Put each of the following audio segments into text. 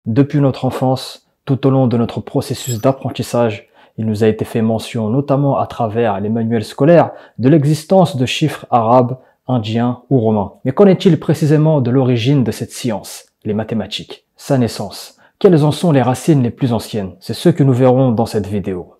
Depuis notre enfance, tout au long de notre processus d'apprentissage, il nous a été fait mention, notamment à travers les manuels scolaires, de l'existence de chiffres arabes, indiens ou romains. Mais qu'en est-il précisément de l'origine de cette science, les mathématiques, sa naissance? Quelles en sont les racines les plus anciennes? C'est ce que nous verrons dans cette vidéo.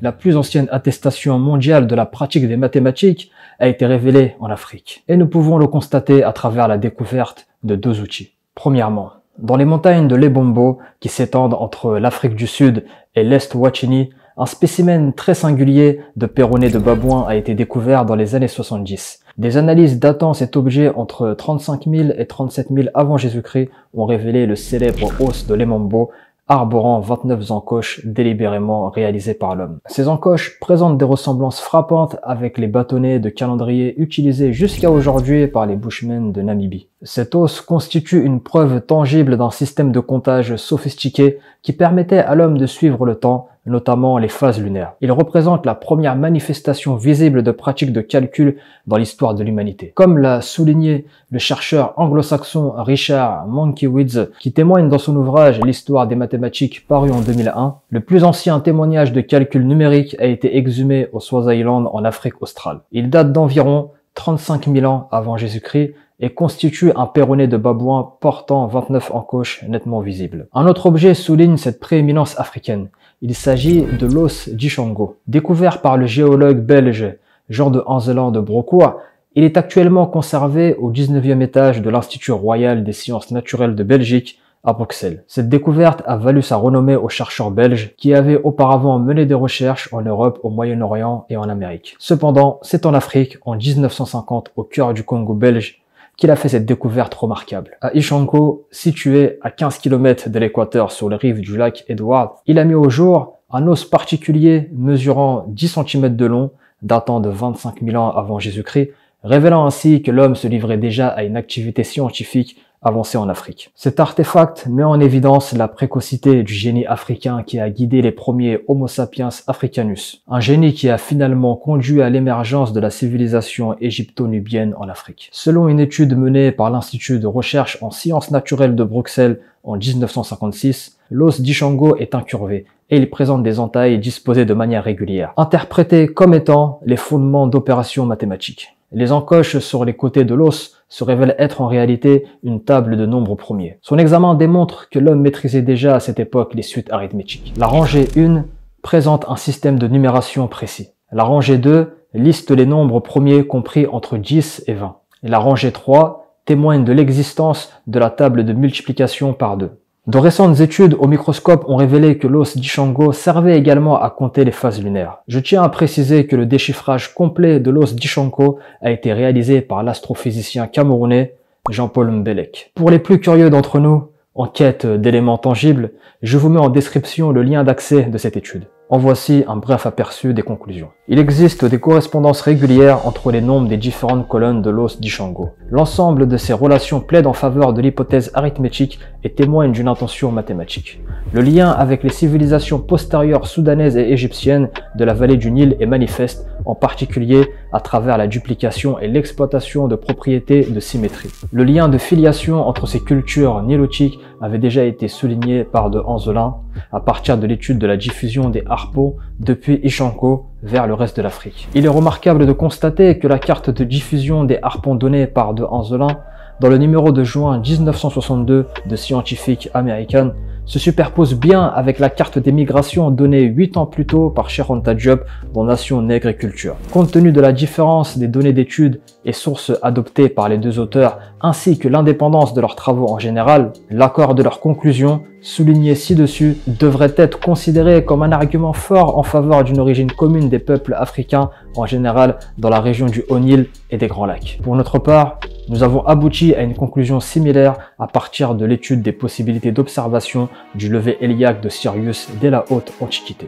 La plus ancienne attestation mondiale de la pratique des mathématiques a été révélée en Afrique. Et nous pouvons le constater à travers la découverte de deux outils. Premièrement, dans les montagnes de l'Ebombo, qui s'étendent entre l'Afrique du Sud et l'Est Watchini, un spécimen très singulier de péroné de babouin a été découvert dans les années 70. Des analyses datant cet objet entre 35 000 et 37 000 avant Jésus-Christ ont révélé le célèbre os de l'Ebombo, arborant 29 encoches délibérément réalisées par l'homme. Ces encoches présentent des ressemblances frappantes avec les bâtonnets de calendrier utilisés jusqu'à aujourd'hui par les Bushmen de Namibie. Cet os constitue une preuve tangible d'un système de comptage sophistiqué qui permettait à l'homme de suivre le temps, notamment les phases lunaires. Il représente la première manifestation visible de pratique de calcul dans l'histoire de l'humanité. Comme l'a souligné le chercheur anglo-saxon Richard Mankiewicz, qui témoigne dans son ouvrage L'histoire des mathématiques paru en 2001, le plus ancien témoignage de calcul numérique a été exhumé au Swaziland en Afrique australe. Il date d'environ 35 000 ans avant Jésus-Christ et constitue un péroné de babouin portant 29 encoches nettement visibles. Un autre objet souligne cette prééminence africaine. Il s'agit de l'os d'Ishango. Découvert par le géologue belge Jean de Hanzelan de Brocourt, il est actuellement conservé au 19e étage de l'Institut royal des sciences naturelles de Belgique à Bruxelles. Cette découverte a valu sa renommée aux chercheurs belges qui avaient auparavant mené des recherches en Europe, au Moyen-Orient et en Amérique. Cependant, c'est en Afrique, en 1950, au cœur du Congo belge, qu'il a fait cette découverte remarquable. À Ishango, situé à 15 km de l'équateur sur les rives du lac Edward, il a mis au jour un os particulier mesurant 10 cm de long, datant de 25 000 ans avant Jésus-Christ, révélant ainsi que l'homme se livrait déjà à une activité scientifique avancée en Afrique. Cet artefact met en évidence la précocité du génie africain qui a guidé les premiers Homo sapiens africanus, un génie qui a finalement conduit à l'émergence de la civilisation égypto-nubienne en Afrique. Selon une étude menée par l'Institut de recherche en sciences naturelles de Bruxelles en 1956, l'os d'Ishango est incurvé et il présente des entailles disposées de manière régulière, interprétées comme étant les fondements d'opérations mathématiques. Les encoches sur les côtés de l'os se révèlent être en réalité une table de nombres premiers. Son examen démontre que l'homme maîtrisait déjà à cette époque les suites arithmétiques. La rangée 1 présente un système de numération précis. La rangée 2 liste les nombres premiers compris entre 10 et 20. Et la rangée 3 témoigne de l'existence de la table de multiplication par 2. De récentes études au microscope ont révélé que l'os d'Ishango servait également à compter les phases lunaires. Je tiens à préciser que le déchiffrage complet de l'os d'Ishango a été réalisé par l'astrophysicien camerounais Jean-Paul Mbelek. Pour les plus curieux d'entre nous, en quête d'éléments tangibles, je vous mets en description le lien d'accès de cette étude. En voici un bref aperçu des conclusions. Il existe des correspondances régulières entre les nombres des différentes colonnes de l'os d'Ishango. L'ensemble de ces relations plaide en faveur de l'hypothèse arithmétique et témoigne d'une intention mathématique. Le lien avec les civilisations postérieures soudanaises et égyptiennes de la vallée du Nil est manifeste, en particulier à travers la duplication et l'exploitation de propriétés de symétrie. Le lien de filiation entre ces cultures nilotiques avait déjà été souligné par de Hanzelan à partir de l'étude de la diffusion des harpons depuis Ishango vers le reste de l'Afrique. Il est remarquable de constater que la carte de diffusion des harpons donnée par de Hanzelan dans le numéro de juin 1962 de Scientific American se superpose bien avec la carte des migrations donnée 8 ans plus tôt par Cheronta Diop dans Nation Nègre et Culture. Compte tenu de la différence des données d'études et sources adoptées par les deux auteurs, ainsi que l'indépendance de leurs travaux en général, l'accord de leurs conclusions, souligné ci-dessus, devrait être considéré comme un argument fort en faveur d'une origine commune des peuples africains en général dans la région du Haut-Nil et des Grands Lacs. Pour notre part, nous avons abouti à une conclusion similaire à partir de l'étude des possibilités d'observation du lever héliaque de Sirius dès la haute antiquité.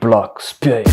Black Spirit.